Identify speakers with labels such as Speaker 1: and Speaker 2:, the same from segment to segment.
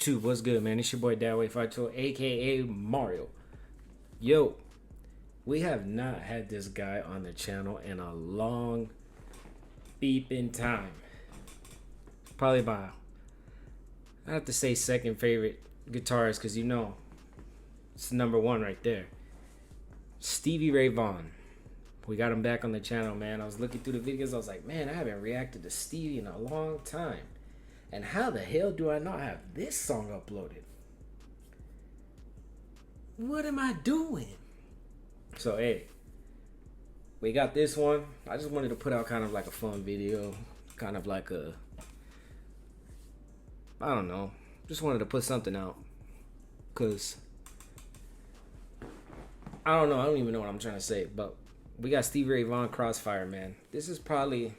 Speaker 1: YouTube, what's good, man? It's your boy Dadway52, aka Mario. Yo, we have not had this guy on the channel in a long beeping time. Probably my, I have to say, second favorite guitarist, because you know it's number one right there. Stevie Ray Vaughan. We got him back on the channel, man. I was looking through the videos. I was like, man, I haven't reacted to Stevie in a long time. And how the hell do I not have this song uploaded? What am I doing? So, hey, we got this one. I just wanted to put out kind of like a fun video. Kind of like a, I don't know. Just wanted to put something out. Because, I don't know. I don't even know what I'm trying to say. But we got Stevie Ray Vaughn Crossfire, man. This is probably,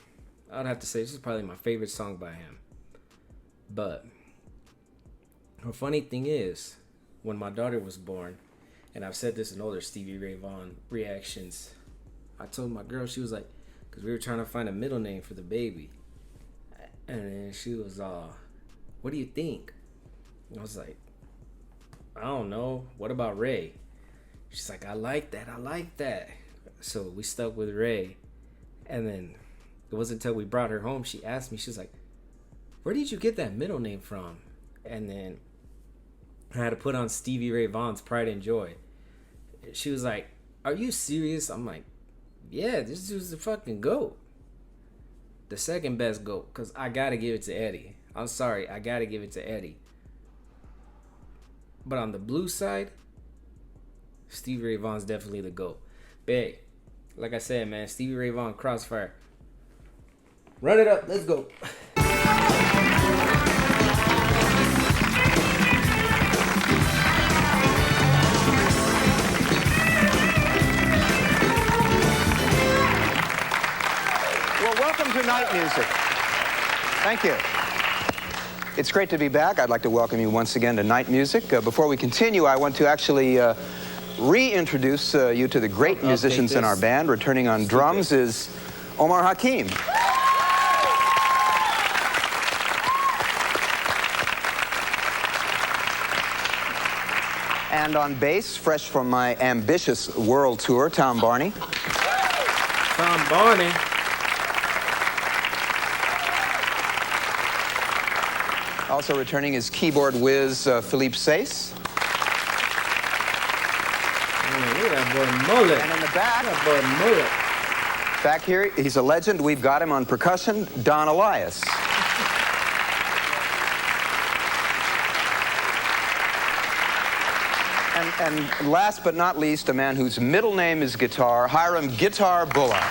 Speaker 1: I'd have to say, this is probably my favorite song by him. But the funny thing is, when my daughter was born, and I've said this in older Stevie Ray Vaughan reactions, I told my girl, she was like, because we were trying to find a middle name for the baby. And then she was, what do you think? And I was like, I don't know. What about Ray? She's like, I like that. So we stuck with Ray. And then it wasn't until we brought her home, she asked me, she was like, where did you get that middle name from? And then I had to put on Stevie Ray Vaughan's Pride and Joy. She was like, are you serious? I'm like, yeah, this dude's the fucking GOAT. The second best GOAT. Because I got to give it to Eddie. I'm sorry, I got to give it to Eddie. But on the blues side, Stevie Ray Vaughan's definitely the GOAT. But hey, like I said, man, Stevie Ray Vaughan Crossfire. Run it up. Let's go.
Speaker 2: Welcome to Night Music. Thank you. It's great to be back. I'd like to welcome you once again to Night Music. Before we continue, I want to actually reintroduce you to the great musicians in our band. Returning on drums is Omar Hakim. And on bass, fresh from my ambitious world tour, Tom Barney.
Speaker 1: Tom Barney.
Speaker 2: Also returning is keyboard whiz Philippe Sace.
Speaker 1: Look at that boy mullet.
Speaker 2: And in the back,
Speaker 1: that boy mullet.
Speaker 2: Back here, he's a legend. We've got him on percussion, Don Elias. And last but not least, a man whose middle name is Guitar, Hiram Guitar Bullock.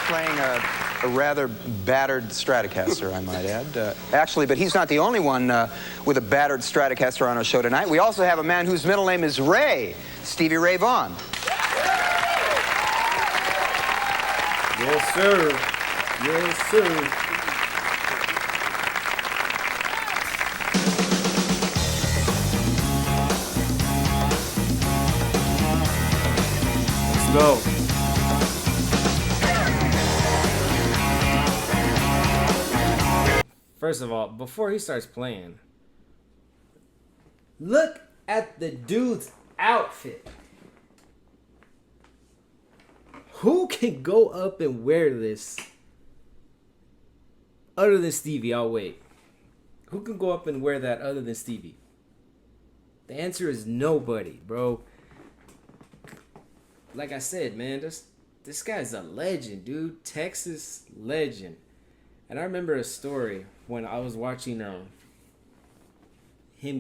Speaker 2: Playing a rather battered Stratocaster, I might add. Actually, but he's not the only one with a battered Stratocaster on our show tonight. We also have a man whose middle name is Ray, Stevie Ray Vaughan.
Speaker 1: Yes, sir. Yes, sir. Let's go. First of all, before he starts playing, look at the dude's outfit. Who can go up and wear this other than Stevie? I'll wait. Who can go up and wear that other than Stevie? The answer is nobody, bro. Like I said, man, this guy's a legend, dude. Texas legend. And I remember a story when I was watching him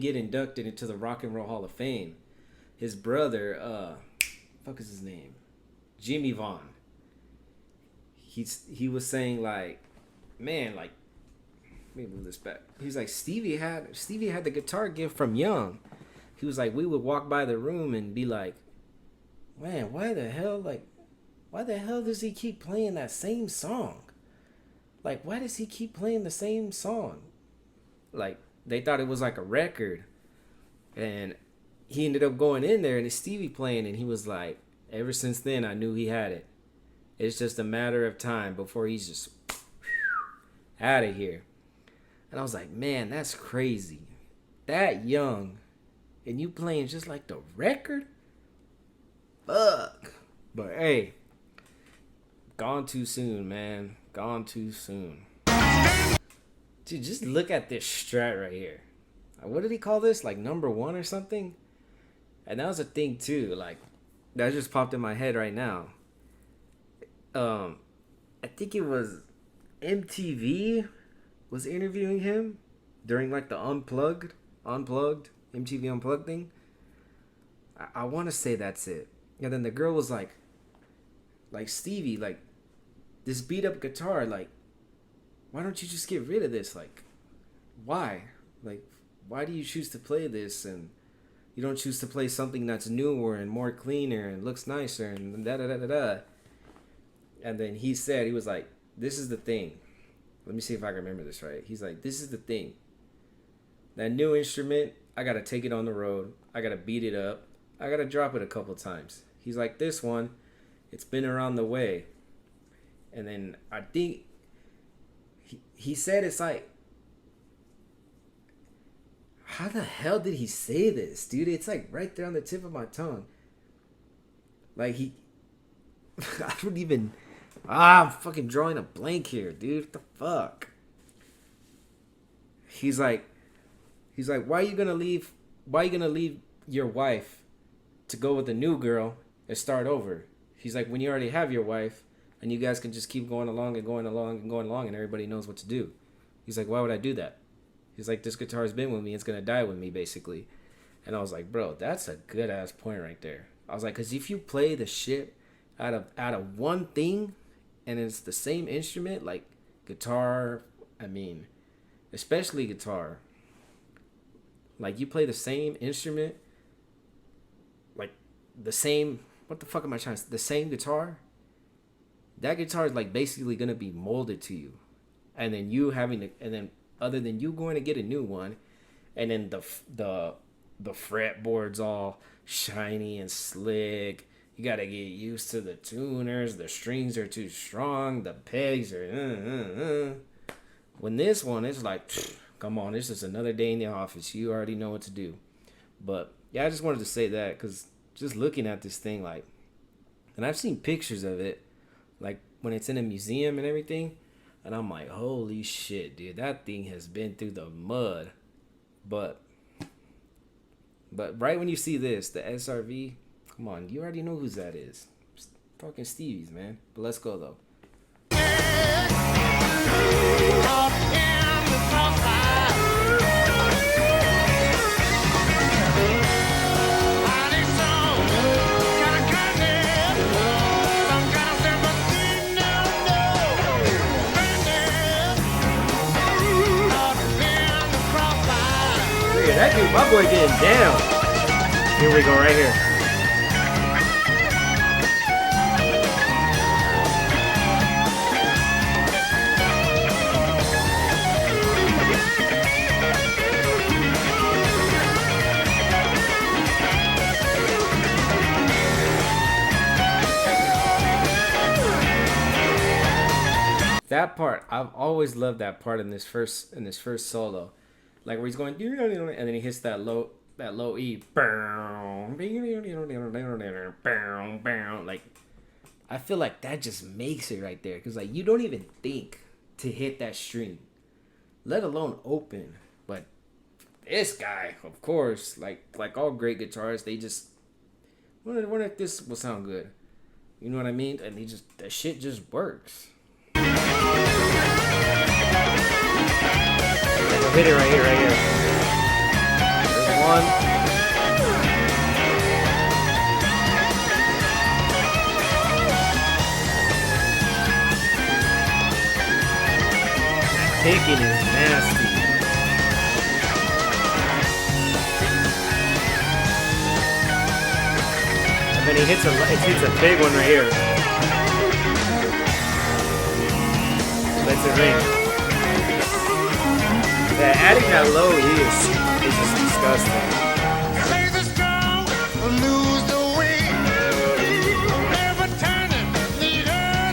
Speaker 1: get inducted into the Rock and Roll Hall of Fame. His brother, fuck is his name? Jimmy Vaughn. He was saying like, man, like, let me move this back. He's like, Stevie had the guitar gift from young. He was like, we would walk by the room and be like, man, why the hell does he keep playing that same song? Like, why does he keep playing the same song? Like, they thought it was like a record. And he ended up going in there and it's Stevie playing. And he was like, ever since then, I knew he had it. It's just a matter of time before he's just out of here. And I was like, man, that's crazy. That young, and you playing just like the record? Fuck. But hey, gone too soon, man. Gone too soon. Dude, just look at this strat right here. What did he call this? Like number one or something? And that was a thing too. Like, that just popped in my head right now. I think it was MTV was interviewing him during like the unplugged MTV Unplugged thing. I want to say that's it. And then the girl was like Stevie, like, this beat up guitar, like, why don't you just get rid of this? Like, why? Like, why do you choose to play this and you don't choose to play something that's newer and more cleaner and looks nicer and da da da da da? And then he was like, this is the thing. Let me see if I can remember this right. He's like, this is the thing. That new instrument, I got to take it on the road. I got to beat it up. I got to drop it a couple times. He's like, this one, it's been around the way. And then I think he said it's like, how the hell did he say this, dude? It's like right there on the tip of my tongue. Like I don't even, I'm fucking drawing a blank here, dude. What the fuck? He's like, why are you gonna leave your wife to go with a new girl and start over? He's like, when you already have your wife and you guys can just keep going along and going along and going along and everybody knows what to do. He's like, why would I do that? He's like, this guitar's been with me. It's going to die with me, basically. And I was like, bro, that's a good-ass point right there. I was like, because if you play the shit out of one thing and it's the same instrument, like guitar, I mean, especially guitar, like you play the same instrument, like the same, what the fuck am I trying to say? The same guitar, that guitar is like basically going to be molded to you. And then you having to, and then other than you going to get a new one, and then the fretboard's all shiny and slick. You got to get used to the tuners. The strings are too strong. The pegs are When this one is like, come on, this is another day in the office. You already know what to do. But yeah, I just wanted to say that because just looking at this thing, like, and I've seen pictures of it, like when it's in a museum and everything. And I'm like, holy shit, dude, that thing has been through the mud. But right when you see this, the SRV, come on, you already know whose that is. It's fucking Stevie's, man. But let's go, though. That dude, my boy getting down. Here we go, right here. That part, I've always loved that part in this first solo. Like where he's going, and then he hits that low E. Like, I feel like that just makes it right there. Because, like, you don't even think to hit that string, let alone open. But this guy, of course, like all great guitarists, they just, wonder if this will sound good. You know what I mean? And that shit just works. We'll hit it right here. There's one. That picking is nasty. And then he hits a big one right here. Lets it ring. Yeah, adding that low E is just disgusting. Play the strong, lose the weak. Never turning, need her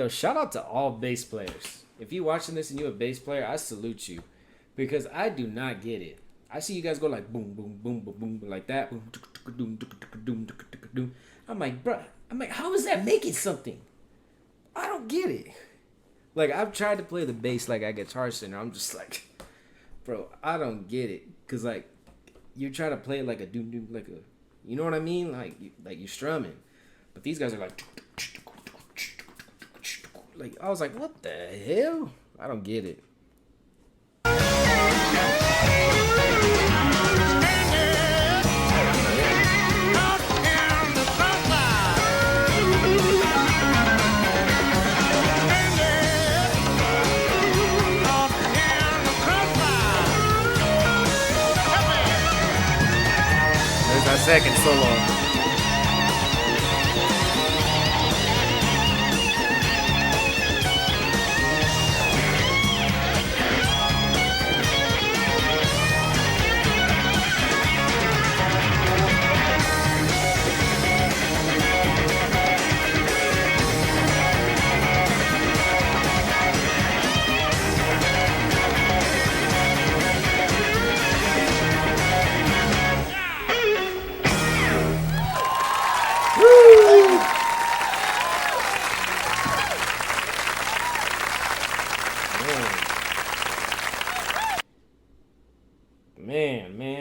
Speaker 1: Yo, shout out to all bass players. If you watching this and you're a bass player, I salute you. Because I do not get it. I see you guys go like boom, boom, boom, boom, boom, like that. I'm like, bruh. I'm like, how is that making something? I don't get it. Like, I've tried to play the bass like at Guitar Center. I'm just like, bro, I don't get it. Because, like, you try to play it like a doom, like a, you know what I mean? Like you're strumming. But these guys are like, I was like, what the hell? I don't get it. There's our second solo.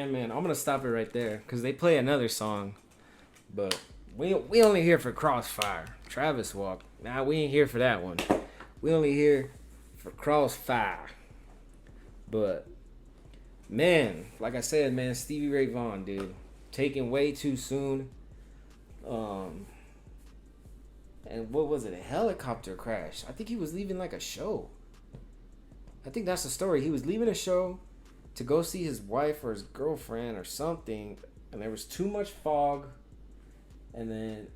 Speaker 1: Man, I'm gonna stop it right there because they play another song, but we only here for Crossfire. Travis Walk. Nah, we ain't here for that one. We only here for Crossfire. But man, like I said, man, Stevie Ray Vaughan, dude, taken way too soon. And what was it? A helicopter crash. I think he was leaving like a show. I think that's the story. He was leaving a show to go see his wife or his girlfriend or something, and there was too much fog, and then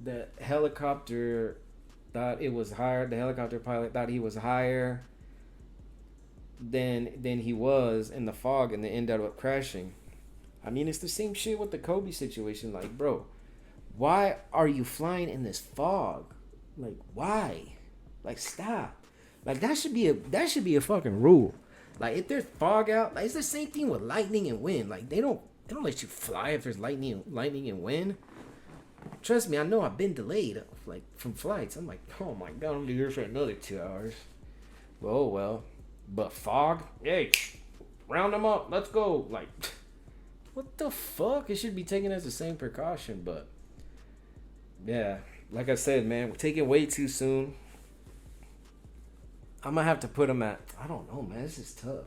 Speaker 1: the helicopter thought it was higher. The helicopter pilot thought he was higher than he was in the fog, and they ended up crashing. I mean, it's the same shit with the Kobe situation. Like, bro, why are you flying in this fog? Like, why? Like, stop. Like, that should be a fucking rule. Like, if there's fog out, like, it's the same thing with lightning and wind. Like, they don't let you fly if there's lightning and wind. Trust me, I know I've been delayed, like, from flights. I'm like, oh my god, I'm gonna be here for another 2 hours. Well. But fog? Hey, round them up. Let's go. Like, what the fuck? It should be taken as the same precaution, but yeah, like I said, man, we're taking way too soon. I'm gonna have to put them at, I don't know, man. This is tough.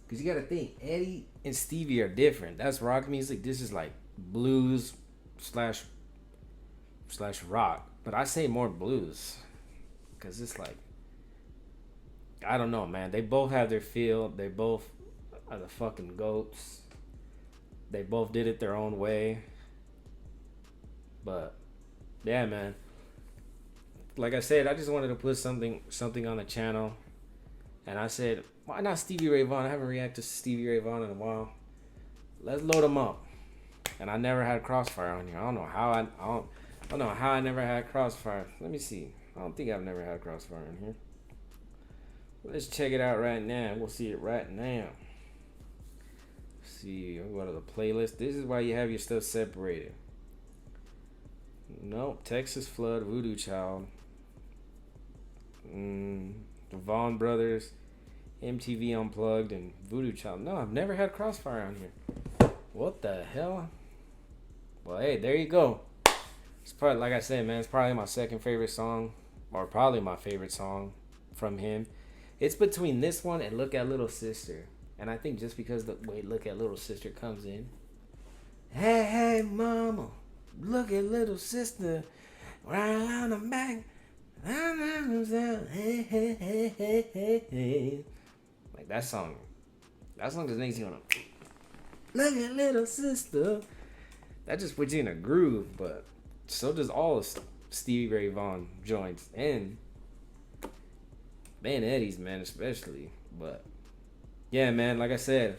Speaker 1: Because you gotta think, Eddie and Stevie are different. That's rock music. This is like blues slash rock. But I say more blues. Because it's like, I don't know, man. They both have their feel. They both are the fucking GOATs. They both did it their own way. But, yeah, man. Like I said, I just wanted to put something on the channel. And I said, why not Stevie Ray Vaughan? I haven't reacted to Stevie Ray Vaughan in a while. Let's load him up. And I never had Crossfire on here. I don't know how I never had Crossfire. Let me see. I don't think I've never had Crossfire in here. Let's check it out right now. We'll see it right now. See, we'll go to the playlist. This is why you have your stuff separated. Nope. Texas Flood, Voodoo Child. The Vaughn Brothers, MTV Unplugged, and Voodoo Child. No, I've never had Crossfire on here. What the hell? Well, hey, there you go. It's probably, like I said, man, it's probably my second favorite song, or probably my favorite song from him. It's between this one and Look at Little Sister. And I think just because the way Look at Little Sister comes in. Hey, mama, look at little sister. Right on the back. Hey. Like that song just makes you wanna look at little sister. That just puts you in a groove, but so does all Stevie Ray Vaughan joints and Man Eddie's, man, especially. But yeah, man, like I said,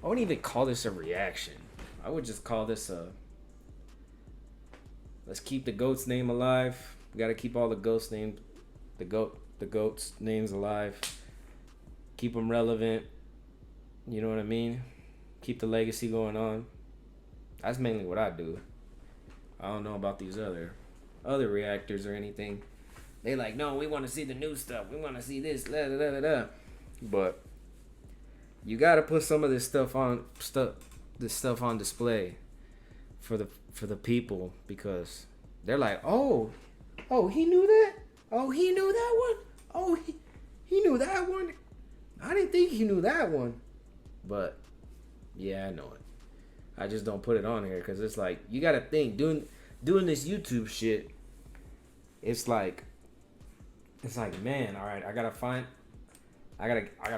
Speaker 1: I wouldn't even call this a reaction. I would just call this a let's keep the GOAT's name alive. We gotta keep all the the goats names alive. Keep them relevant. You know what I mean? Keep the legacy going on. That's mainly what I do. I don't know about these other reactors or anything. They like, no, we want to see the new stuff. We want to see this, da da da da. But you gotta put some of this stuff on display for the people, because they're like, oh, he knew that. Oh, he knew that one. Oh, he knew that one. I didn't think he knew that one. But yeah, I know it. I just don't put it on here because it's like, you gotta think, doing this YouTube shit. It's like, man, all right, I gotta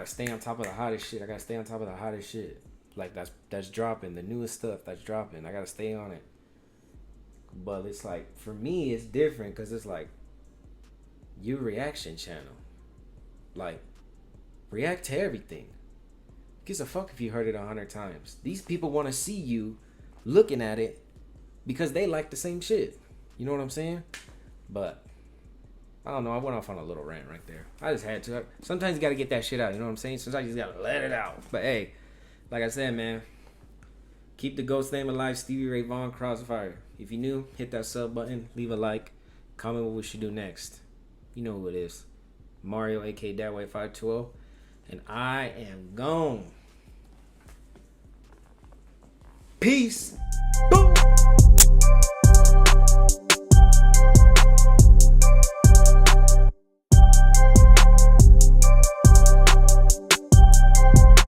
Speaker 1: stay on top of the hottest shit. I gotta stay on top of the hottest shit. Like that's dropping, the newest stuff that's dropping. I gotta stay on it. But it's like, for me, it's different because it's like, your reaction channel. Like, react to everything. Gives a fuck if you heard it 100 times. These people want to see you looking at it because they like the same shit. You know what I'm saying? But I don't know. I went off on a little rant right there. I just had to. Sometimes you got to get that shit out. You know what I'm saying? Sometimes you just got to let it out. But hey, like I said, man, keep the ghost name alive. Stevie Ray Vaughn Crossfire. If you're new, hit that sub button. Leave a like. Comment what we should do next. You know who it is. Mario, aka Dadway520. And I am gone. Peace.